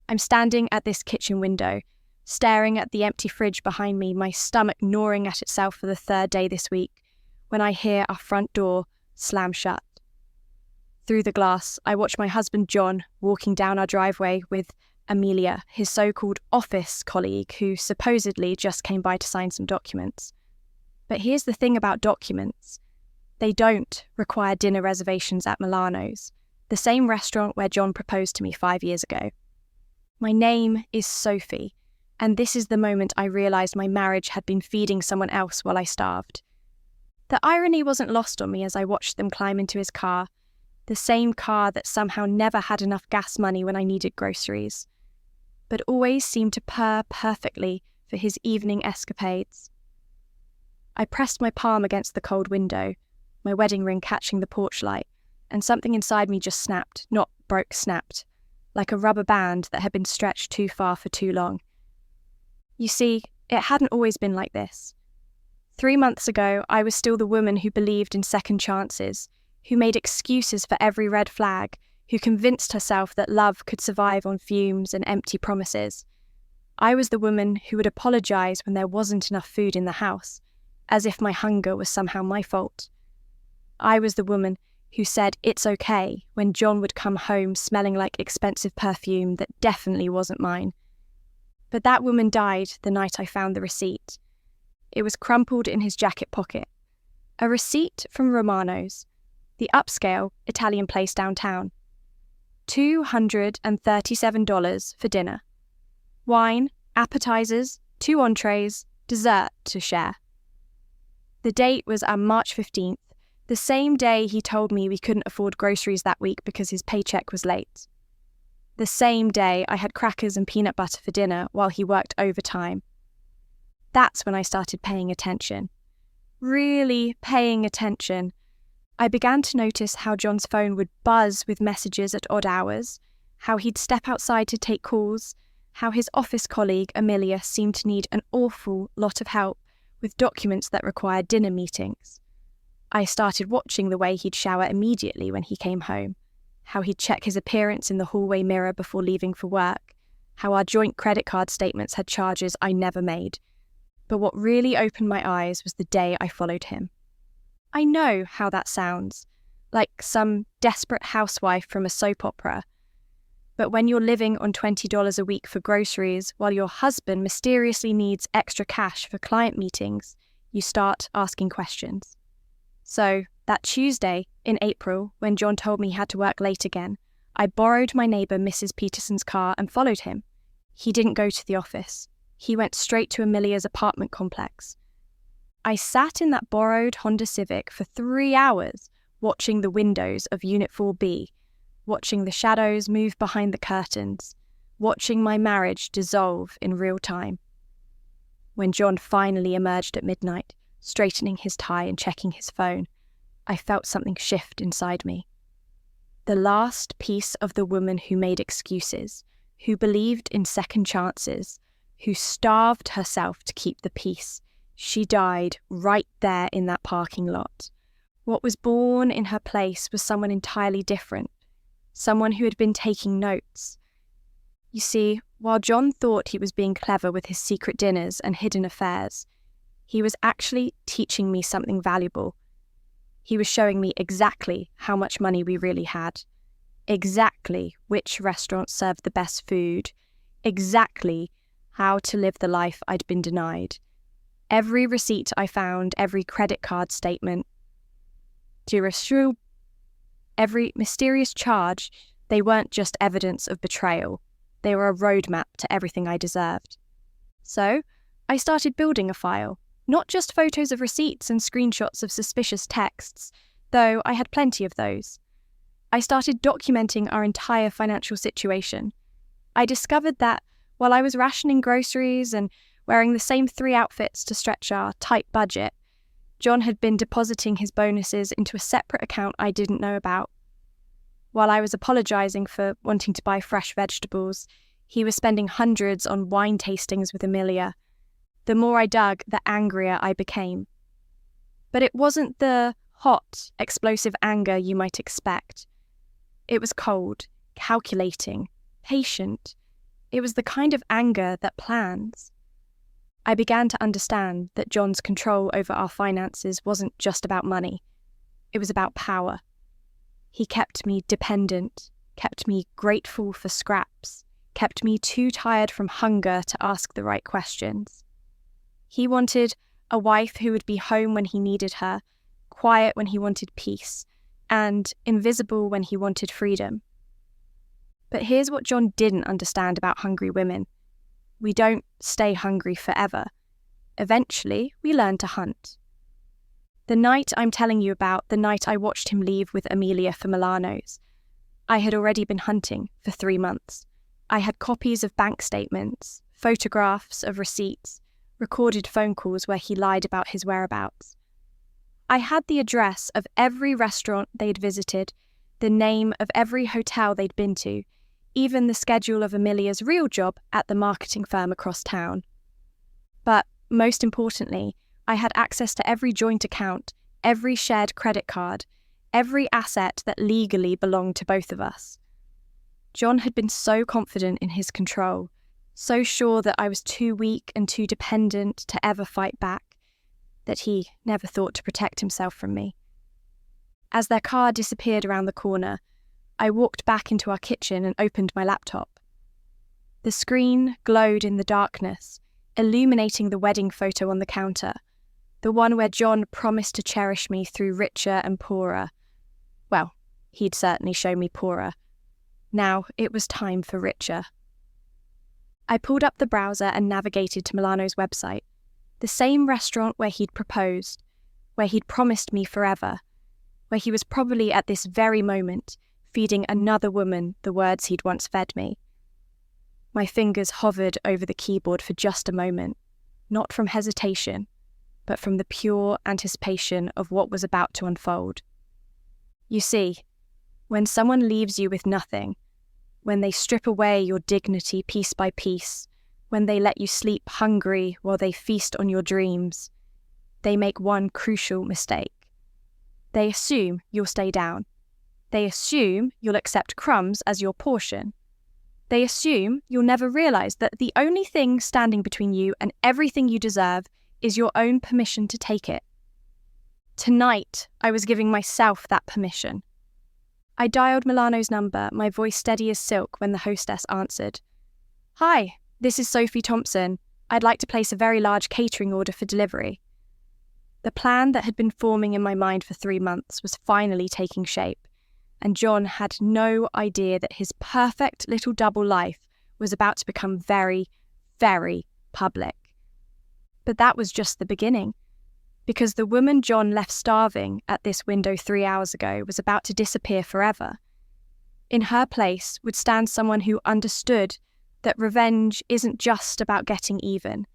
I'm standing at this kitchen window, staring at the empty fridge behind me, my stomach gnawing at itself for the third day this week, when I hear our front door slam shut. Through the glass, I watch my husband John walking down our driveway with Amilia, his so-called office colleague who supposedly just came by to sign some documents. But here's the thing about documents. They don't require dinner reservations at Milano's, the same restaurant where John proposed to me 5 years ago. My name is Sophie, and this is the moment I realised my marriage had been feeding someone else while I starved. The irony wasn't lost on me as I watched them climb into his car, the same car that somehow never had enough gas money when I needed groceries, but always seemed to purr perfectly for his evening escapades. I pressed my palm against the cold window, my wedding ring catching the porch light, and something inside me just snapped, not broke, snapped, like a rubber band that had been stretched too far for too long. You see, it hadn't always been like this. 3 months ago, I was still the woman who believed in second chances, who made excuses for every red flag, who convinced herself that love could survive on fumes and empty promises. I was the woman who would apologise when there wasn't enough food in the house, as if my hunger was somehow my fault. I was the woman who said it's okay when John would come home smelling like expensive perfume that definitely wasn't mine. But that woman died the night I found the receipt. It was crumpled in his jacket pocket. A receipt from Romano's, the upscale Italian place downtown. $237 for dinner. Wine, appetizers, 2 entrees, dessert to share. The date was on March 15th, the same day he told me we couldn't afford groceries that week because his paycheck was late. The same day I had crackers and peanut butter for dinner while he worked overtime. That's when I started paying attention. Really paying attention. I began to notice how John's phone would buzz with messages at odd hours, how he'd step outside to take calls, how his office colleague, Amilia, seemed to need an awful lot of help with documents that required dinner meetings. I started watching the way he'd shower immediately when he came home, how he'd check his appearance in the hallway mirror before leaving for work, how our joint credit card statements had charges I never made. But what really opened my eyes was the day I followed him. I know how that sounds, like some desperate housewife from a soap opera. But when you're living on $20 a week for groceries while your husband mysteriously needs extra cash for client meetings, you start asking questions. So, that Tuesday in April, when John told me he had to work late again, I borrowed my neighbour Mrs. Peterson's car and followed him. He didn't go to the office. He went straight to Amelia's apartment complex. I sat in that borrowed Honda Civic for 3 hours, watching the windows of Unit 4B, watching the shadows move behind the curtains, watching my marriage dissolve in real time. When John finally emerged at midnight, straightening his tie and checking his phone, I felt something shift inside me. The last piece of the woman who made excuses, who believed in second chances, who starved herself to keep the peace, she died right there in that parking lot. What was born in her place was someone entirely different, someone who had been taking notes. You see, while John thought he was being clever with his secret dinners and hidden affairs, he was actually teaching me something valuable. He was showing me exactly how much money we really had, exactly which restaurants served the best food, exactly how to live the life I'd been denied. Every receipt I found, every credit card statement, every mysterious charge, they weren't just evidence of betrayal. They were a roadmap to everything I deserved. So, I started building a file. Not just photos of receipts and screenshots of suspicious texts, though I had plenty of those. I started documenting our entire financial situation. I discovered that while I was rationing groceries and wearing the same 3 outfits to stretch our tight budget, John had been depositing his bonuses into a separate account I didn't know about. While I was apologising for wanting to buy fresh vegetables, he was spending hundreds on wine tastings with Amilia. The more I dug, the angrier I became. But it wasn't the hot, explosive anger you might expect. It was cold, calculating, patient. It was the kind of anger that plans. I began to understand that John's control over our finances wasn't just about money. It was about power. He kept me dependent, kept me grateful for scraps, kept me too tired from hunger to ask the right questions. He wanted a wife who would be home when he needed her, quiet when he wanted peace, and invisible when he wanted freedom. But here's what John didn't understand about hungry women. We don't stay hungry forever. Eventually, we learn to hunt. The night I'm telling you about, the night I watched him leave with Amilia for Milano's, I had already been hunting for 3 months. I had copies of bank statements, photographs of receipts, recorded phone calls where he lied about his whereabouts. I had the address of every restaurant they'd visited, the name of every hotel they'd been to, even the schedule of Amelia's real job at the marketing firm across town. But most importantly, I had access to every joint account, every shared credit card, every asset that legally belonged to both of us. John had been so confident in his control, so sure that I was too weak and too dependent to ever fight back, that he never thought to protect himself from me. As their car disappeared around the corner, I walked back into our kitchen and opened my laptop. The screen glowed in the darkness, illuminating the wedding photo on the counter, the one where John promised to cherish me through richer and poorer. Well, he'd certainly show me poorer. Now it was time for richer. I pulled up the browser and navigated to Milano's website, the same restaurant where he'd proposed, where he'd promised me forever, where he was probably at this very moment feeding another woman the words he'd once fed me. My fingers hovered over the keyboard for just a moment, not from hesitation, but from the pure anticipation of what was about to unfold. You see, when someone leaves you with nothing, when they strip away your dignity piece by piece, when they let you sleep hungry while they feast on your dreams, they make one crucial mistake. They assume you'll stay down. They assume you'll accept crumbs as your portion. They assume you'll never realize that the only thing standing between you and everything you deserve is your own permission to take it. Tonight, I was giving myself that permission. I dialed Milano's number, my voice steady as silk when the hostess answered. "Hi, this is Sophie Thompson. I'd like to place a very large catering order for delivery." The plan that had been forming in my mind for 3 months was finally taking shape, and John had no idea that his perfect little double life was about to become very, very public. But that was just the beginning, because the woman John left starving at this window 3 hours ago was about to disappear forever. In her place would stand someone who understood that revenge isn't just about getting even.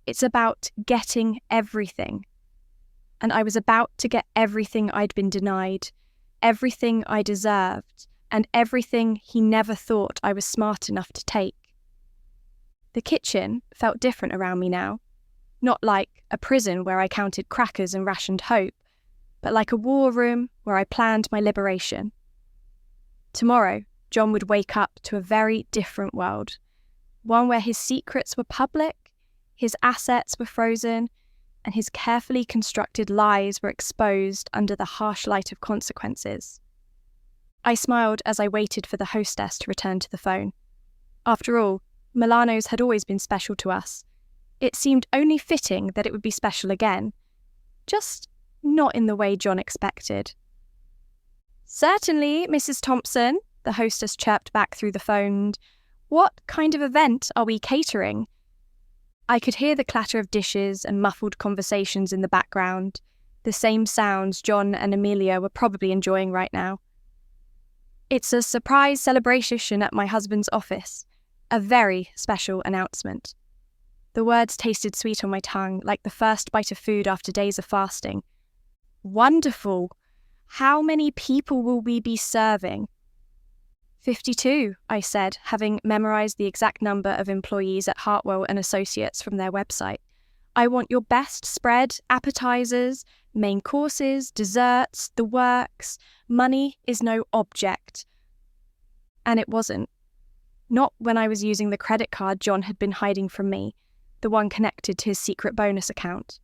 It's about getting everything. And I was about to get everything I'd been denied, everything I deserved, and everything he never thought I was smart enough to take. The kitchen felt different around me now. Not like a prison where I counted crackers and rationed hope, but like a war room where I planned my liberation. Tomorrow, John would wake up to a very different world, one where his secrets were public, his assets were frozen, and his carefully constructed lies were exposed under the harsh light of consequences. I smiled as I waited for the hostess to return to the phone. After all, Milano's had always been special to us. It seemed only fitting that it would be special again, just not in the way John expected. "Certainly, Mrs. Thompson," the hostess chirped back through the phone. "What kind of event are we catering?" I could hear the clatter of dishes and muffled conversations in the background, the same sounds John and Amilia were probably enjoying right now. "It's a surprise celebration at my husband's office, a very special announcement." The words tasted sweet on my tongue, like the first bite of food after days of fasting. "Wonderful! How many people will we be serving?" 52, I said, having memorized the exact number of employees at Hartwell and Associates from their website. "I want your best spread, appetizers, main courses, desserts, the works. Money is no object." And it wasn't. Not when I was using the credit card John had been hiding from me, the one connected to his secret bonus account.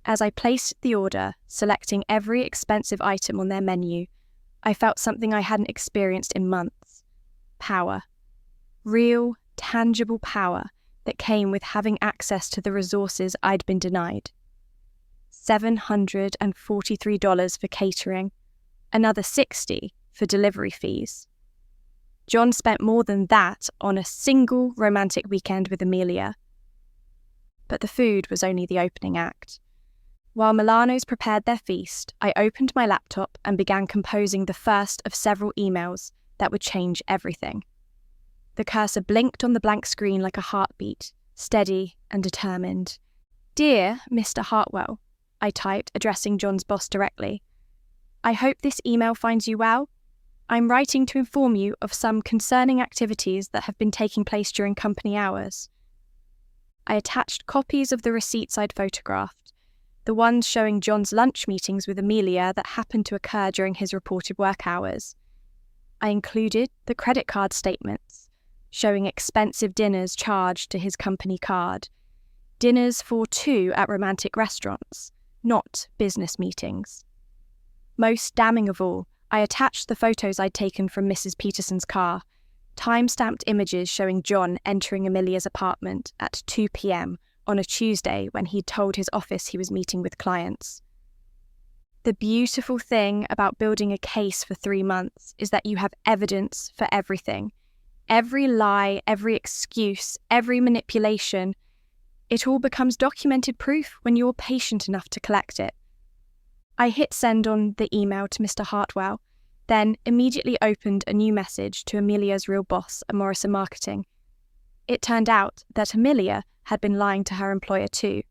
As I placed the order, selecting every expensive item on their menu, I felt something I hadn't experienced in months. Power. Real, tangible power that came with having access to the resources I'd been denied. $743 for catering, another $60 for delivery fees. John spent more than that on a single romantic weekend with Amilia. But the food was only the opening act. While Milano's prepared their feast, I opened my laptop and began composing the first of several emails that would change everything. The cursor blinked on the blank screen like a heartbeat, steady and determined. "Dear Mr. Hartwell," I typed, addressing John's boss directly. "I hope this email finds you well. I'm writing to inform you of some concerning activities that have been taking place during company hours." I attached copies of the receipts I'd photographed, the ones showing John's lunch meetings with Amilia that happened to occur during his reported work hours. I included the credit card statements, showing expensive dinners charged to his company card, dinners for two at romantic restaurants, not business meetings. Most damning of all, I attached the photos I'd taken from Mrs. Peterson's car, time-stamped images showing John entering Amelia's apartment at 2 p.m. on a Tuesday when he'd told his office he was meeting with clients. The beautiful thing about building a case for 3 months is that you have evidence for everything. Every lie, every excuse, every manipulation. It all becomes documented proof when you're patient enough to collect it. I hit send on the email to Mr. Hartwell, then immediately opened a new message to Amelia's real boss at Morrison Marketing. It turned out that Amilia had been lying to her employer too,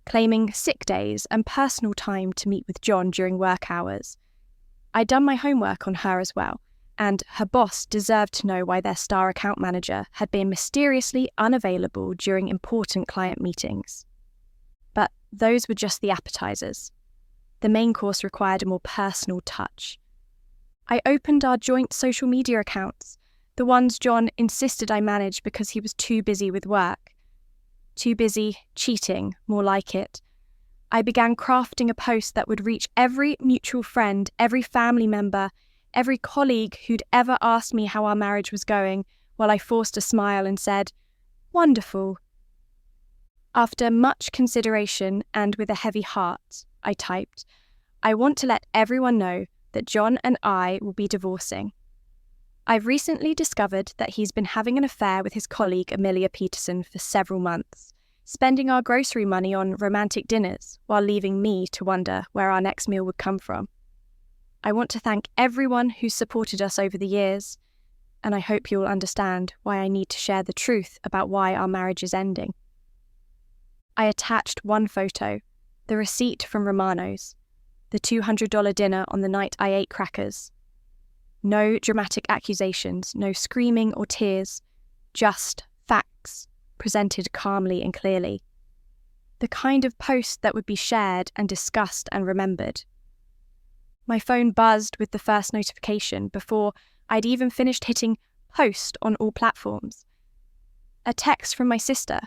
claiming sick days and personal time to meet with John during work hours. I'd done my homework on her as well, and her boss deserved to know why their star account manager had been mysteriously unavailable during important client meetings. But those were just the appetizers. The main course required a more personal touch. I opened our joint social media accounts, the ones John insisted I manage because he was too busy with work. Too busy cheating, more like it. I began crafting a post that would reach every mutual friend, every family member, every colleague who'd ever asked me how our marriage was going, while I forced a smile and said, "Wonderful." After much consideration and with a heavy heart, I typed, "I want to let everyone know that John and I will be divorcing. I've recently discovered that he's been having an affair with his colleague Amilia Peterson for several months, spending our grocery money on romantic dinners while leaving me to wonder where our next meal would come from. I want to thank everyone who's supported us over the years, and I hope you'll understand why I need to share the truth about why our marriage is ending." I attached one photo, the receipt from Romano's, the $200 dinner on the night I ate crackers. No dramatic accusations, no screaming or tears, just facts, presented calmly and clearly. The kind of post that would be shared and discussed and remembered. My phone buzzed with the first notification before I'd even finished hitting post on all platforms. A text from my sister.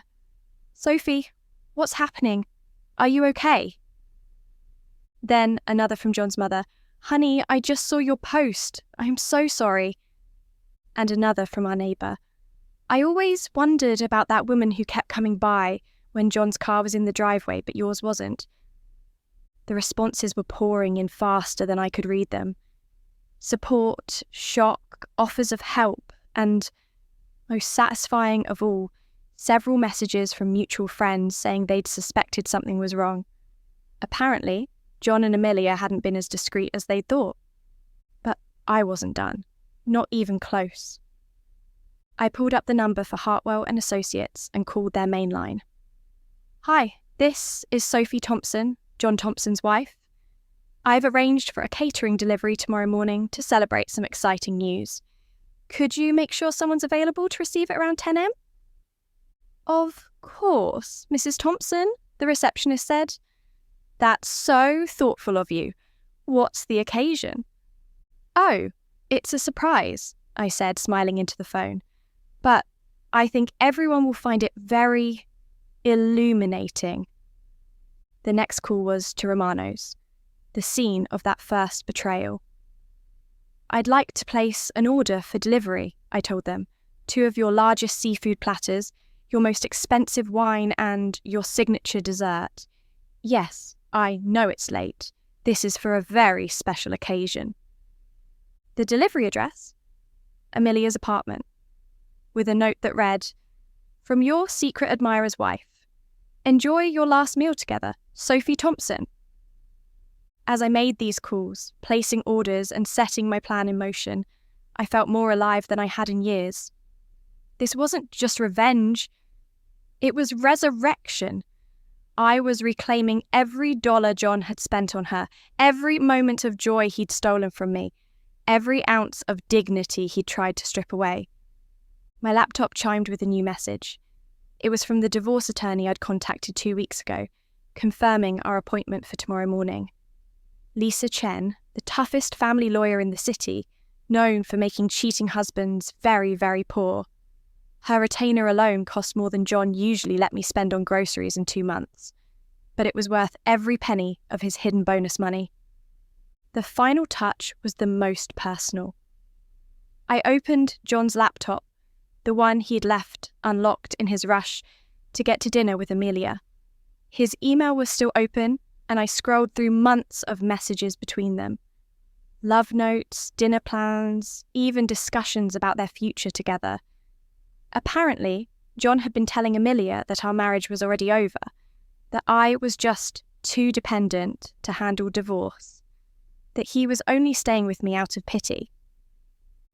"Sophie, what's happening? Are you okay?" Then another from John's mother. "Honey, I just saw your post. I'm so sorry." And another from our neighbour. "I always wondered about that woman who kept coming by when John's car was in the driveway, but yours wasn't." The responses were pouring in faster than I could read them. Support, shock, offers of help, and, most satisfying of all, several messages from mutual friends saying they'd suspected something was wrong. Apparently, John and Amilia hadn't been as discreet as they'd thought. But I wasn't done. Not even close. I pulled up the number for Hartwell and Associates and called their main line. "Hi, this is Sophie Thompson, John Thompson's wife. I've arranged for a catering delivery tomorrow morning to celebrate some exciting news. Could you make sure someone's available to receive it around 10 a.m? "Of course, Mrs. Thompson," the receptionist said. "That's so thoughtful of you. What's the occasion?" "Oh, it's a surprise," I said, smiling into the phone. but I think everyone will find it very illuminating. The next call was to Romano's, the scene of that first betrayal. I'd like to place an order for delivery, I told them. 2 of your largest seafood platters, your most expensive wine, and your signature dessert. Yes, I know it's late. This is for a very special occasion. The delivery address? Amelia's apartment, with a note that read, "From your secret admirer's wife. Enjoy your last meal together, Sophie Thompson." As I made these calls, placing orders and setting my plan in motion, I felt more alive than I had in years. This wasn't just revenge, it was resurrection. I was reclaiming every dollar John had spent on her, every moment of joy he'd stolen from me, every ounce of dignity he'd tried to strip away. My laptop chimed with a new message. It was from the divorce attorney I'd contacted 2 weeks ago, confirming our appointment for tomorrow morning. Lisa Chen, the toughest family lawyer in the city, known for making cheating husbands very, very poor. Her retainer alone cost more than John usually let me spend on groceries in 2 months, but it was worth every penny of his hidden bonus money. The final touch was the most personal. I opened John's laptop, the one he'd left unlocked in his rush to get to dinner with Amilia. His email was still open, and I scrolled through months of messages between them. Love notes, dinner plans, even discussions about their future together. Apparently, John had been telling Amilia that our marriage was already over, that I was just too dependent to handle divorce, that he was only staying with me out of pity.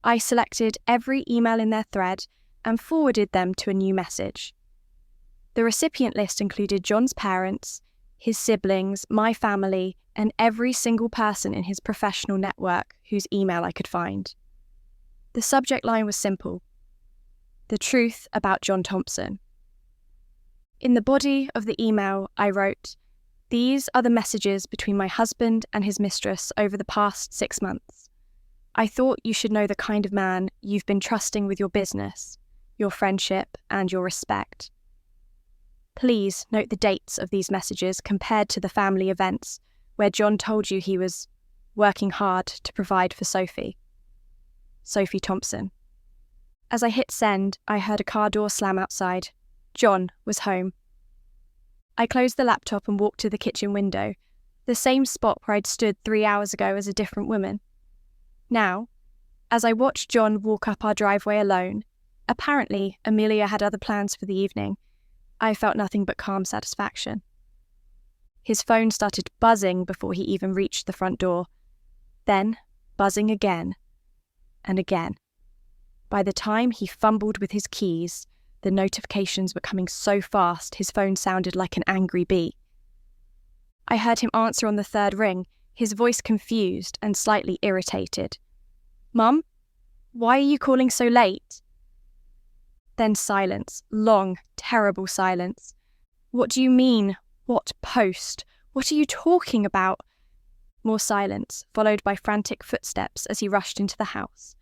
I selected every email in their thread and forwarded them to a new message. The recipient list included John's parents, his siblings, my family, and every single person in his professional network whose email I could find. The subject line was simple: the truth about John Thompson. In the body of the email, I wrote, "These are the messages between my husband and his mistress over the past 6 months. I thought you should know the kind of man you've been trusting with your business, your friendship, and your respect. Please note the dates of these messages compared to the family events where John told you he was working hard to provide for Sophie. Sophie Thompson." As I hit send, I heard a car door slam outside. John was home. I closed the laptop and walked to the kitchen window, the same spot where I'd stood 3 hours ago as a different woman. Now, as I watched John walk up our driveway alone, apparently Amilia had other plans for the evening, I felt nothing but calm satisfaction. His phone started buzzing before he even reached the front door, then buzzing again and again. By the time he fumbled with his keys, the notifications were coming so fast his phone sounded like an angry bee. I heard him answer on the 3rd ring, his voice confused and slightly irritated. "Mum, why are you calling so late?" Then silence, long, terrible silence. "What do you mean? What post? What are you talking about?" More silence, followed by frantic footsteps as he rushed into the house.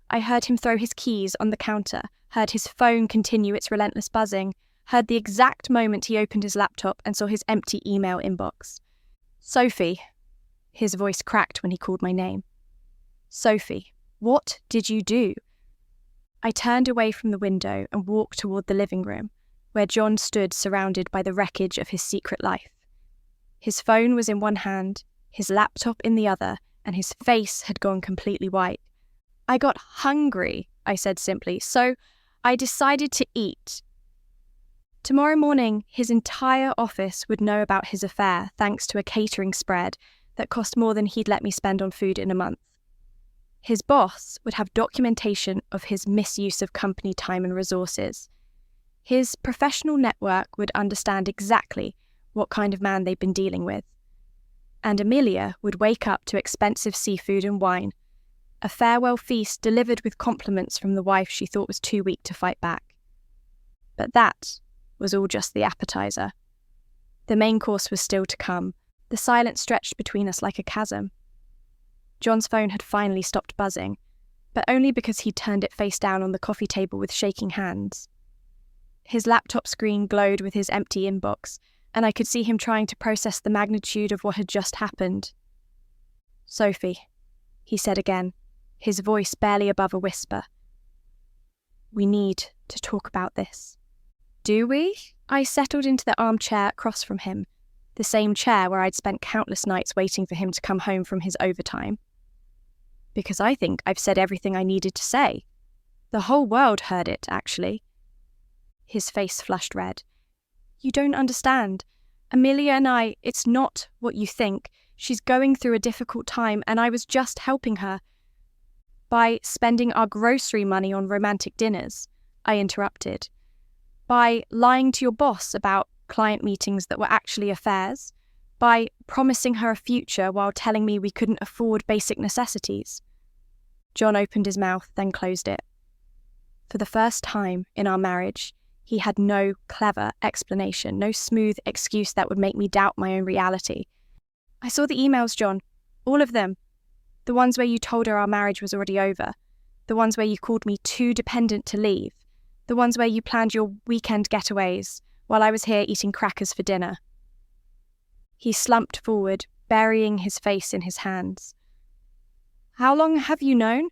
I heard him throw his keys on the counter, heard his phone continue its relentless buzzing, heard the exact moment he opened his laptop and saw his empty email inbox. "Sophie," his voice cracked when he called my name. "Sophie, what did you do?" I turned away from the window and walked toward the living room, where John stood surrounded by the wreckage of his secret life. His phone was in one hand, his laptop in the other, and his face had gone completely white. "I got hungry," I said simply, "so I decided to eat." Tomorrow morning, his entire office would know about his affair thanks to a catering spread that cost more than he'd let me spend on food in a month. His boss would have documentation of his misuse of company time and resources. His professional network would understand exactly what kind of man they'd been dealing with. And Amilia would wake up to expensive seafood and wine, a farewell feast delivered with compliments from the wife she thought was too weak to fight back. But that was all just the appetizer. The main course was still to come. The silence stretched between us like a chasm. John's phone had finally stopped buzzing, but only because he'd turned it face down on the coffee table with shaking hands. His laptop screen glowed with his empty inbox, and I could see him trying to process the magnitude of what had just happened. "Sophie," he said again, his voice barely above a whisper. "We need to talk about this." "Do we?" I settled into the armchair across from him, the same chair where I'd spent countless nights waiting for him to come home from his overtime. "Because I think I've said everything I needed to say. The whole world heard it, actually." His face flushed red. "You don't understand. Amilia and I, it's not what you think. She's going through a difficult time, and I was just helping her." "By spending our grocery money on romantic dinners," I interrupted. "By lying to your boss about client meetings that were actually affairs. By promising her a future while telling me we couldn't afford basic necessities." John opened his mouth, then closed it. For the first time in our marriage, he had no clever explanation, no smooth excuse that would make me doubt my own reality. "I saw the emails, John. All of them. The ones where you told her our marriage was already over. The ones where you called me too dependent to leave. The ones where you planned your weekend getaways while I was here eating crackers for dinner." He slumped forward, burying his face in his hands. "How long have you known?"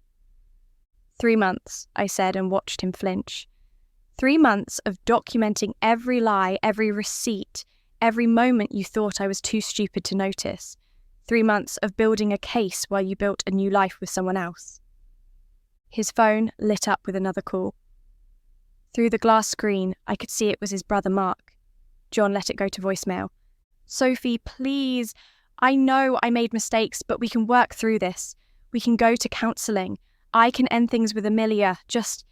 3 months, I said, and watched him flinch. 3 months of documenting every lie, every receipt, every moment you thought I was too stupid to notice. 3 months of building a case while you built a new life with someone else. His phone lit up with another call. Through the glass screen, I could see it was his brother Mark. John let it go to voicemail. "Sophie, please. I know I made mistakes, but we can work through this. We can go to counselling. I can end things with Amilia. Just,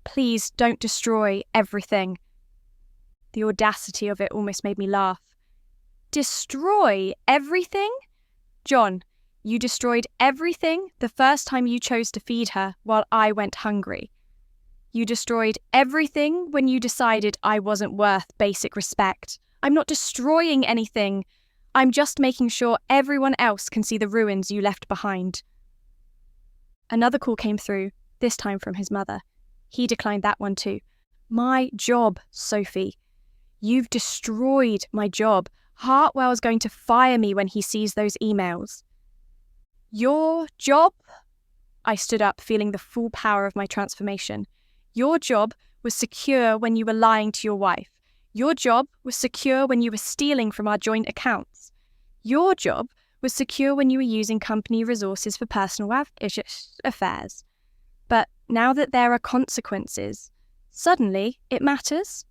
please don't destroy everything." The audacity of it almost made me laugh. "Destroy everything? John, you destroyed everything the first time you chose to feed her while I went hungry. You destroyed everything when you decided I wasn't worth basic respect. I'm not destroying anything. I'm just making sure everyone else can see the ruins you left behind." Another call came through, this time from his mother. He declined that one too. "My job, Sophie. You've destroyed my job. Hartwell's going to fire me when he sees those emails." "Your job?" I stood up, feeling the full power of my transformation. "Your job was secure when you were lying to your wife. Your job was secure when you were stealing from our joint accounts. Your job was secure when you were using company resources for personal affairs. But now that there are consequences, suddenly it matters."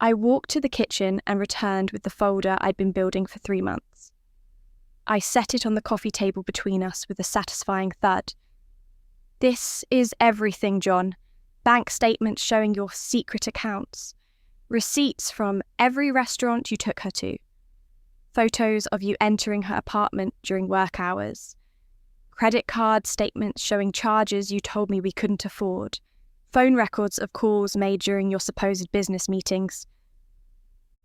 I walked to the kitchen and returned with the folder I'd been building for 3 months. I set it on the coffee table between us with a satisfying thud. "This is everything, John. Bank statements showing your secret accounts. Receipts from every restaurant you took her to. Photos of you entering her apartment during work hours. Credit card statements showing charges you told me we couldn't afford. Phone records of calls made during your supposed business meetings."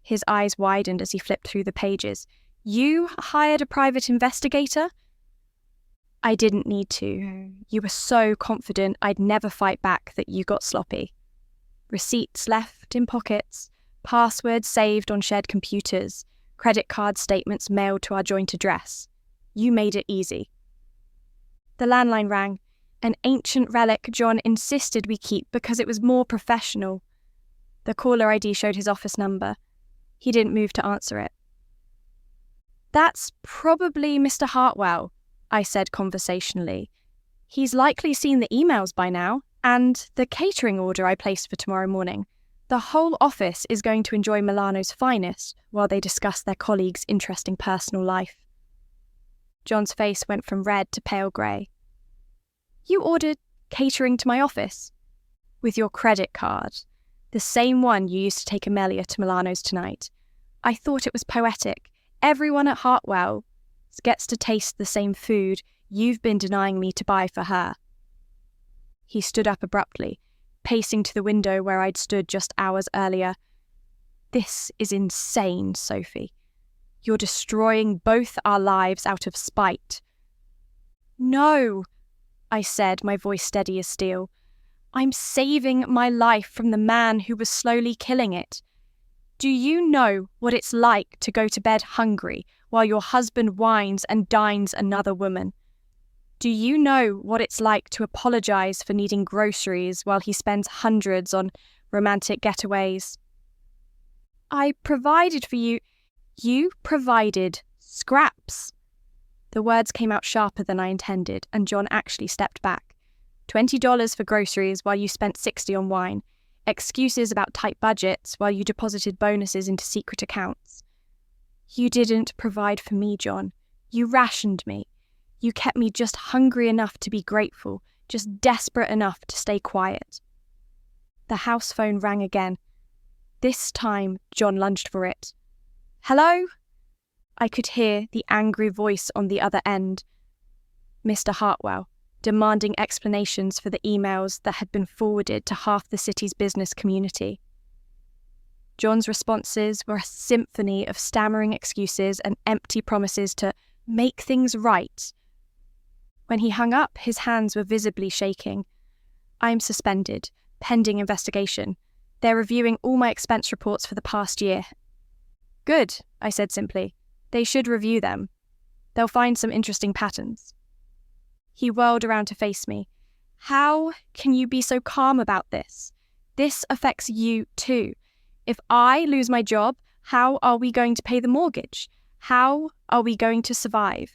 His eyes widened as he flipped through the pages. "You hired a private investigator?" "I didn't need to. You were so confident I'd never fight back that you got sloppy. Receipts left in pockets, passwords saved on shared computers, credit card statements mailed to our joint address. You made it easy." The landline rang, an ancient relic John insisted we keep because it was more professional. The caller ID showed his office number. He didn't move to answer it. "That's probably Mr. Hartwell," I said conversationally. "He's likely seen the emails by now, and the catering order I placed for tomorrow morning. The whole office is going to enjoy Milano's finest while they discuss their colleague's interesting personal life." John's face went from red to pale grey. "You ordered catering to my office?" "With your credit card. The same one you used to take Amilia to Milano's tonight. I thought it was poetic. Everyone at Hartwell gets to taste the same food you've been denying me to buy for her." He stood up abruptly, pacing to the window where I'd stood just hours earlier. "This is insane, Sophie. You're destroying both our lives out of spite." "No, I said, my voice steady as steel. I'm saving my life from the man who was slowly killing it. Do you know what it's like to go to bed hungry while your husband whines and dines another woman? Do you know what it's like to apologize for needing groceries while he spends hundreds on romantic getaways? I provided for you. You provided scraps. The words came out sharper than I intended, and John actually stepped back. $20 for groceries while you spent $60 on wine. Excuses about tight budgets while you deposited bonuses into secret accounts. You didn't provide for me, John. You rationed me. You kept me just hungry enough to be grateful, just desperate enough to stay quiet. The house phone rang again. This time, John lunged for it. Hello? I could hear the angry voice on the other end. Mr. Hartwell, demanding explanations for the emails that had been forwarded to half the city's business community. John's responses were a symphony of stammering excuses and empty promises to make things right. When he hung up, his hands were visibly shaking. I'm suspended, pending investigation. They're reviewing all my expense reports for the past year. Good, I said simply. They should review them. They'll find some interesting patterns. He whirled around to face me. How can you be so calm about this? This affects you too. If I lose my job, how are we going to pay the mortgage? How are we going to survive?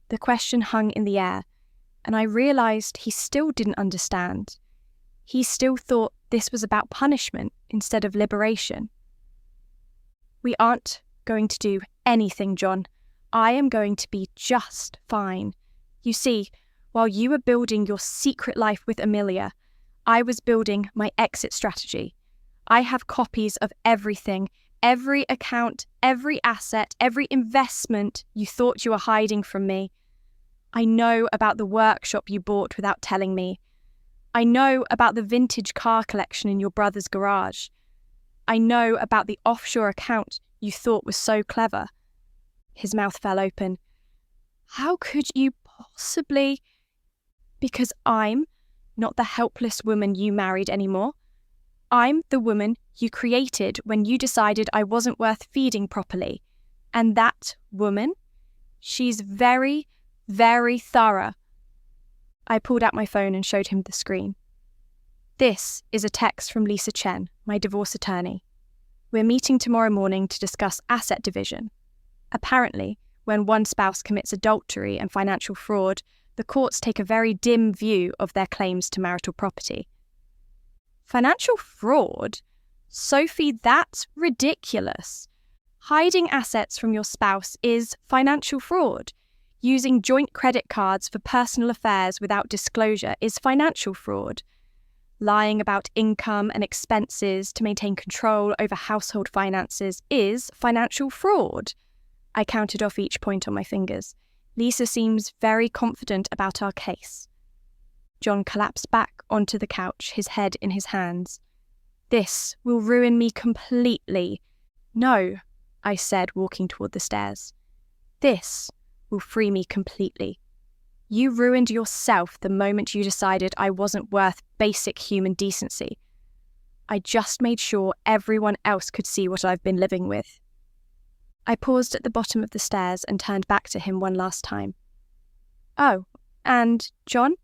The question hung in the air, and I realized he still didn't understand. He still thought this was about punishment instead of liberation. We aren't going to do anything, John. I am going to be just fine. You see, while you were building your secret life with Amilia, I was building my exit strategy. I have copies of everything, every account, every asset, every investment you thought you were hiding from me. I know about the workshop you bought without telling me. I know about the vintage car collection in your brother's garage. I know about the offshore account you thought was so clever. His mouth fell open. How could you possibly? Because I'm not the helpless woman you married anymore. I'm the woman you created when you decided I wasn't worth feeding properly. And that woman, she's very, very thorough. I pulled out my phone and showed him the screen. This is a text from Lisa Chen, my divorce attorney. We're meeting tomorrow morning to discuss asset division. Apparently, when one spouse commits adultery and financial fraud, the courts take a very dim view of their claims to marital property. Financial fraud? Sophie, that's ridiculous. Hiding assets from your spouse is financial fraud. Using joint credit cards for personal affairs without disclosure is financial fraud. Lying about income and expenses to maintain control over household finances is financial fraud. I counted off each point on my fingers. Lisa seems very confident about our case. John collapsed back onto the couch, his head in his hands. This will ruin me completely. No, I said, walking toward the stairs. This will free me completely. You ruined yourself the moment you decided I wasn't worth basic human decency. I just made sure everyone else could see what I've been living with. I paused at the bottom of the stairs and turned back to him one last time. Oh, and John?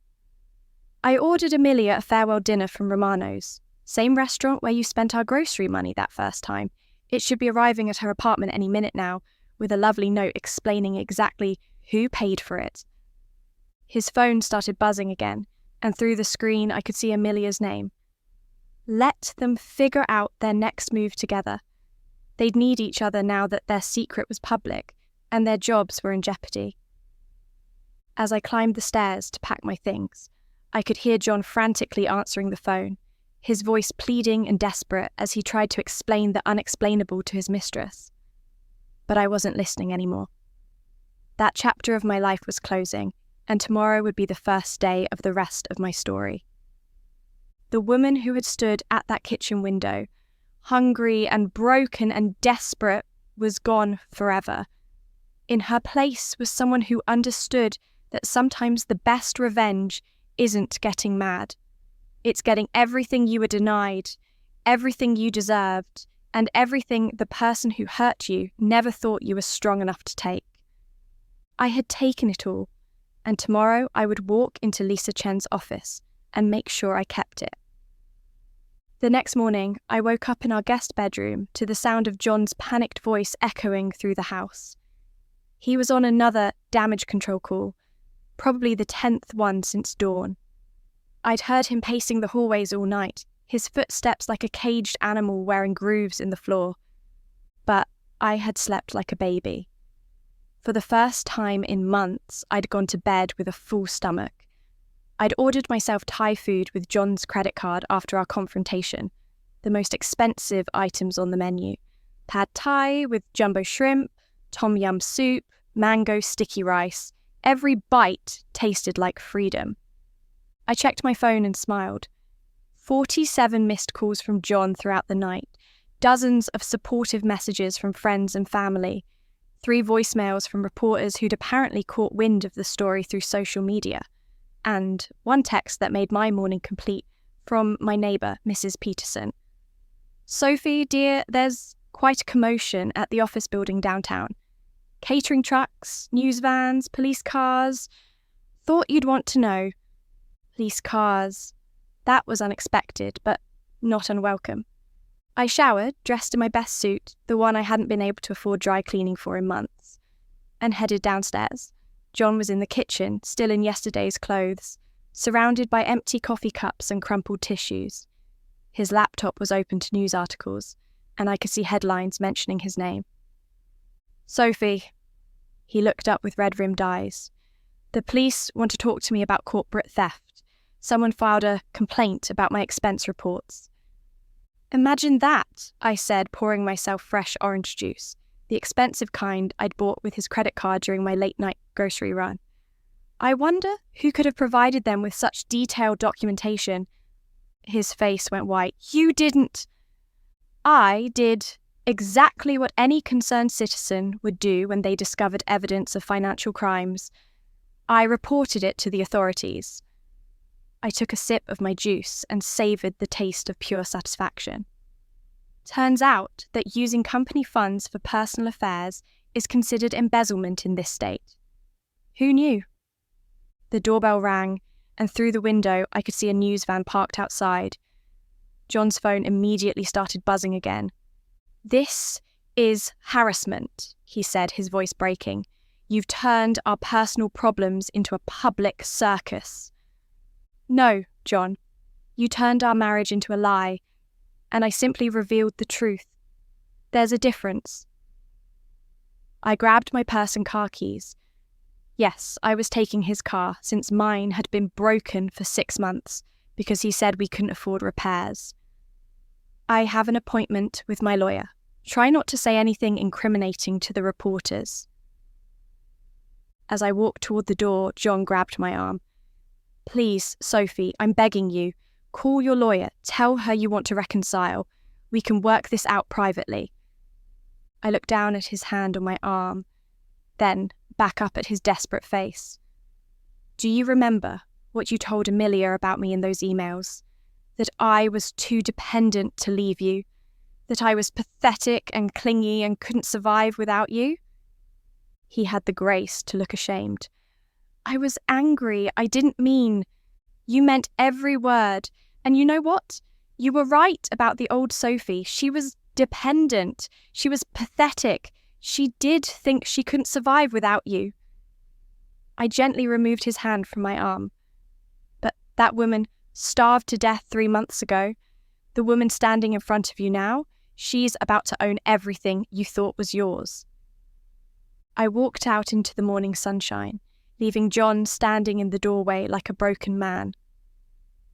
I ordered Amilia a farewell dinner from Romano's, same restaurant where you spent our grocery money that first time. It should be arriving at her apartment any minute now, with a lovely note explaining exactly who paid for it. His phone started buzzing again, and through the screen I could see Amelia's name. Let them figure out their next move together. They'd need each other now that their secret was public, and their jobs were in jeopardy. As I climbed the stairs to pack my things, I could hear John frantically answering the phone, his voice pleading and desperate as he tried to explain the unexplainable to his mistress. But I wasn't listening anymore. That chapter of my life was closing, and tomorrow would be the first day of the rest of my story. The woman who had stood at that kitchen window, hungry and broken and desperate, was gone forever. In her place was someone who understood that sometimes the best revenge isn't getting mad. It's getting everything you were denied, everything you deserved, and everything the person who hurt you never thought you were strong enough to take. I had taken it all, and tomorrow I would walk into Lisa Chen's office and make sure I kept it. The next morning, I woke up in our guest bedroom to the sound of John's panicked voice echoing through the house. He was on another damage control call, probably the 10th one since dawn. I'd heard him pacing the hallways all night, his footsteps like a caged animal wearing grooves in the floor. But I had slept like a baby. For the first time in months, I'd gone to bed with a full stomach. I'd ordered myself Thai food with John's credit card after our confrontation, the most expensive items on the menu. Pad Thai with jumbo shrimp, tom yum soup, mango sticky rice. Every bite tasted like freedom. I checked my phone and smiled. 47 missed calls from John throughout the night, dozens of supportive messages from friends and family, 3 voicemails from reporters who'd apparently caught wind of the story through social media, and 1 text that made my morning complete from my neighbour, Mrs. Peterson. "Sophie, dear, there's quite a commotion at the office building downtown. Catering trucks, news vans, police cars. Thought you'd want to know." Police cars. That was unexpected, but not unwelcome. I showered, dressed in my best suit, the one I hadn't been able to afford dry cleaning for in months, and headed downstairs. John was in the kitchen, still in yesterday's clothes, surrounded by empty coffee cups and crumpled tissues. His laptop was open to news articles, and I could see headlines mentioning his name. "Sophie." He looked up with red-rimmed eyes. "The police want to talk to me about corporate theft. Someone filed a complaint about my expense reports." "Imagine that," I said, pouring myself fresh orange juice, the expensive kind I'd bought with his credit card during my late-night grocery run. "I wonder who could have provided them with such detailed documentation." His face went white. "You didn't." "I did exactly what any concerned citizen would do when they discovered evidence of financial crimes. I reported it to the authorities." I took a sip of my juice and savoured the taste of pure satisfaction. Turns out that using company funds for personal affairs is considered embezzlement in this state. Who knew? The doorbell rang, and through the window I could see a news van parked outside. John's phone immediately started buzzing again. "This is harassment," he said, his voice breaking. "You've turned our personal problems into a public circus." "No, John. You turned our marriage into a lie, and I simply revealed the truth. There's a difference." I grabbed my purse and car keys. Yes, I was taking his car, since mine had been broken for 6 months because he said we couldn't afford repairs. "I have an appointment with my lawyer. Try not to say anything incriminating to the reporters." As I walked toward the door, John grabbed my arm. "Please, Sophie, I'm begging you. Call your lawyer. Tell her you want to reconcile. We can work this out privately." I looked down at his hand on my arm, then back up at his desperate face. "Do you remember what you told Amilia about me in those emails? That I was too dependent to leave you? That I was pathetic and clingy and couldn't survive without you?" He had the grace to look ashamed. "I was angry. I didn't mean. You meant every word. And you know what? You were right about the old Sophie. She was dependent. She was pathetic. She did think she couldn't survive without you." I gently removed his hand from my arm. "But that woman starved to death 3 months ago. The woman standing in front of you now, she's about to own everything you thought was yours." I walked out into the morning sunshine, leaving John standing in the doorway like a broken man.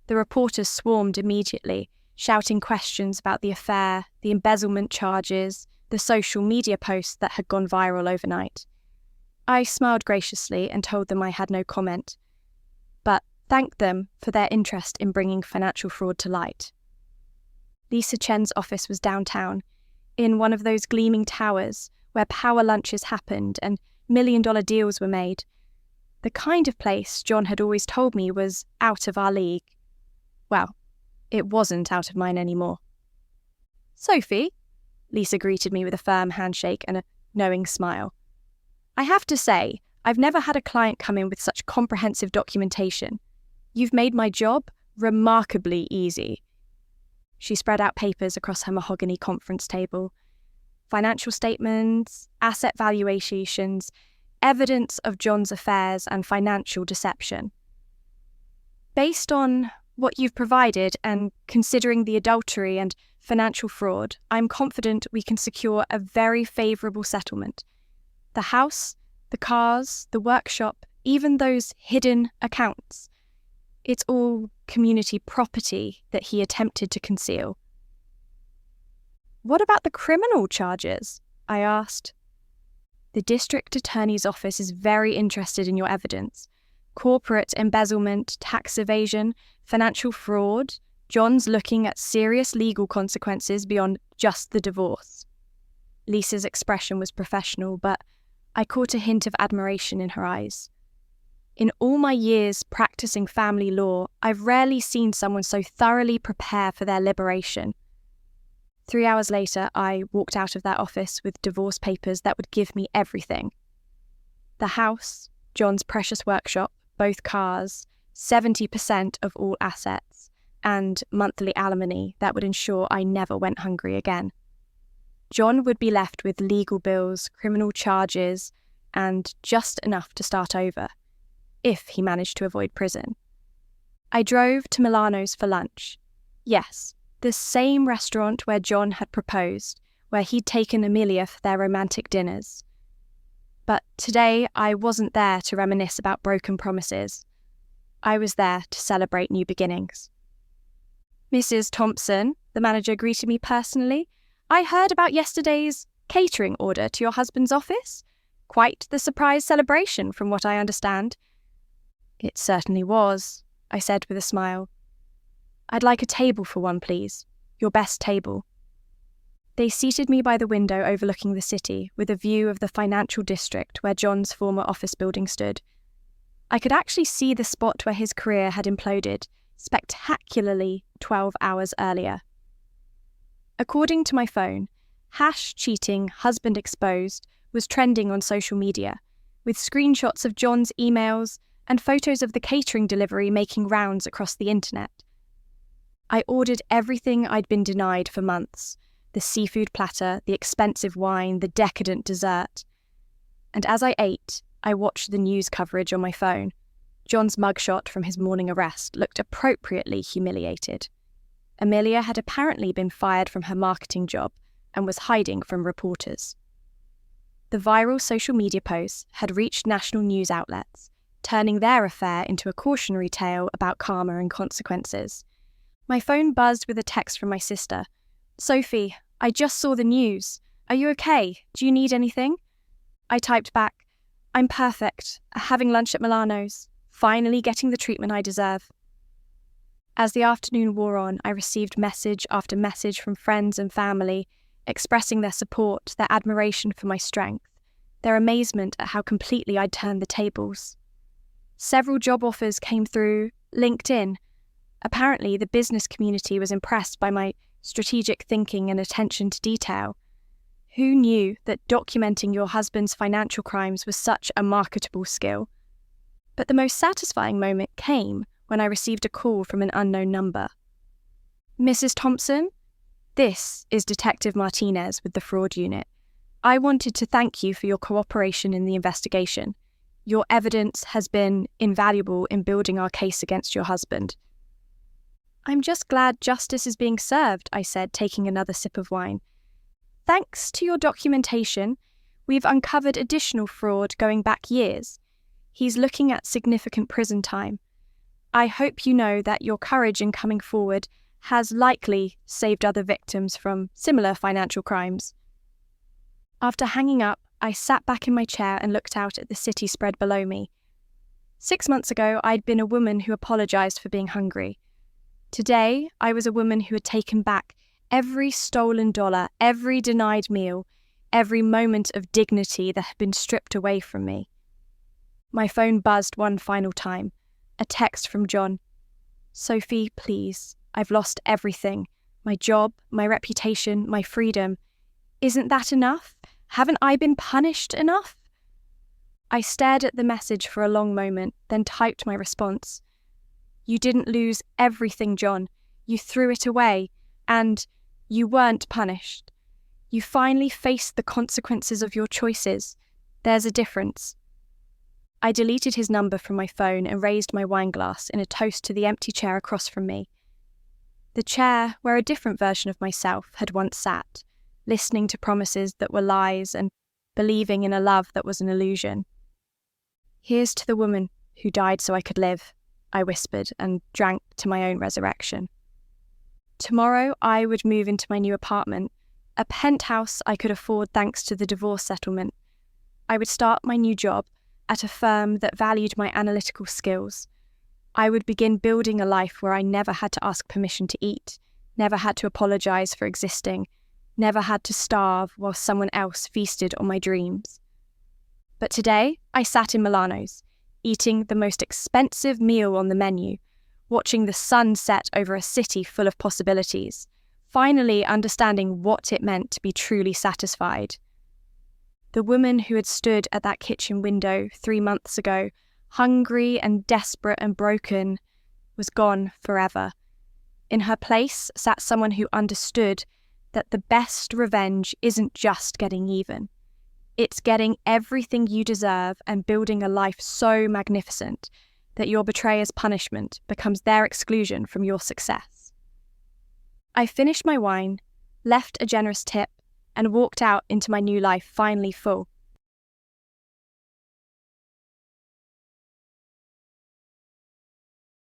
The reporters swarmed immediately, shouting questions about the affair, the embezzlement charges, the social media posts that had gone viral overnight. I smiled graciously and told them I had no comment, but thanked them for their interest in bringing financial fraud to light. Lisa Chen's office was downtown, in one of those gleaming towers where power lunches happened and million-dollar deals were made. The kind of place John had always told me was out of our league. Well, it wasn't out of mine anymore. "Sophie," Lisa greeted me with a firm handshake and a knowing smile. "I have to say, I've never had a client come in with such comprehensive documentation. You've made my job remarkably easy." She spread out papers across her mahogany conference table. Financial statements, asset valuations, evidence of John's affairs and financial deception. "Based on what you've provided and considering the adultery and financial fraud, I'm confident we can secure a very favourable settlement. The house, the cars, the workshop, even those hidden accounts. It's all community property that he attempted to conceal." "What about the criminal charges?" I asked. "The district attorney's office is very interested in your evidence. Corporate embezzlement, tax evasion, financial fraud. John's looking at serious legal consequences beyond just the divorce." Lisa's expression was professional, but I caught a hint of admiration in her eyes. In all my years practicing family law, I've rarely seen someone so thoroughly prepare for their liberation. 3 hours later, I walked out of that office with divorce papers that would give me everything. The house, John's precious workshop, both cars, 70% of all assets, and monthly alimony that would ensure I never went hungry again. John would be left with legal bills, criminal charges, and just enough to start over, if he managed to avoid prison. I drove to Milano's for lunch. Yes, the same restaurant where John had proposed, where he'd taken Amilia for their romantic dinners. But today I wasn't there to reminisce about broken promises. I was there to celebrate new beginnings. "Mrs. Thompson," the manager greeted me personally, "I heard about yesterday's catering order to your husband's office. Quite the surprise celebration, from what I understand." "It certainly was," I said with a smile. "I'd like a table for one, please. Your best table." They seated me by the window overlooking the city, with a view of the financial district where John's former office building stood. I could actually see the spot where his career had imploded, spectacularly 12 hours earlier. According to my phone, #cheating husband exposed was trending on social media, with screenshots of John's emails and photos of the catering delivery making rounds across the internet. I ordered everything I'd been denied for months: the seafood platter, the expensive wine, the decadent dessert. And as I ate, I watched the news coverage on my phone. John's mugshot from his morning arrest looked appropriately humiliated. Amilia had apparently been fired from her marketing job and was hiding from reporters. The viral social media posts had reached national news outlets, turning their affair into a cautionary tale about karma and consequences. My phone buzzed with a text from my sister. "Sophie, I just saw the news. Are you okay? Do you need anything?" I typed back, "I'm perfect, having lunch at Milano's, finally getting the treatment I deserve." As the afternoon wore on, I received message after message from friends and family, expressing their support, their admiration for my strength, their amazement at how completely I'd turned the tables. Several job offers came through LinkedIn. Apparently, the business community was impressed by my strategic thinking and attention to detail. Who knew that documenting your husband's financial crimes was such a marketable skill? But the most satisfying moment came when I received a call from an unknown number. "Mrs. Thompson, this is Detective Martinez with the Fraud Unit. I wanted to thank you for your cooperation in the investigation. Your evidence has been invaluable in building our case against your husband." "I'm just glad justice is being served," I said, taking another sip of wine. "Thanks to your documentation, we've uncovered additional fraud going back years. He's looking at significant prison time. I hope you know that your courage in coming forward has likely saved other victims from similar financial crimes." After hanging up, I sat back in my chair and looked out at the city spread below me. 6 months ago, I'd been a woman who apologised for being hungry. Today, I was a woman who had taken back every stolen dollar, every denied meal, every moment of dignity that had been stripped away from me. My phone buzzed one final time. A text from John. "Sophie, please. I've lost everything. My job, my reputation, my freedom. Isn't that enough? Haven't I been punished enough?" I stared at the message for a long moment, then typed my response. "You didn't lose everything, John. You threw it away, and you weren't punished. You finally faced the consequences of your choices. There's a difference." I deleted his number from my phone and raised my wine glass in a toast to the empty chair across from me. The chair where a different version of myself had once sat, listening to promises that were lies and believing in a love that was an illusion. "Here's to the woman who died so I could live," I whispered and drank to my own resurrection. Tomorrow I would move into my new apartment, a penthouse I could afford thanks to the divorce settlement. I would start my new job at a firm that valued my analytical skills. I would begin building a life where I never had to ask permission to eat, never had to apologise for existing, never had to starve while someone else feasted on my dreams. But today, I sat in Milano's, eating the most expensive meal on the menu, watching the sun set over a city full of possibilities, finally understanding what it meant to be truly satisfied. The woman who had stood at that kitchen window 3 months ago, hungry and desperate and broken, was gone forever. In her place sat someone who understood that the best revenge isn't just getting even. It's getting everything you deserve and building a life so magnificent that your betrayer's punishment becomes their exclusion from your success. I finished my wine, left a generous tip, and walked out into my new life finally full.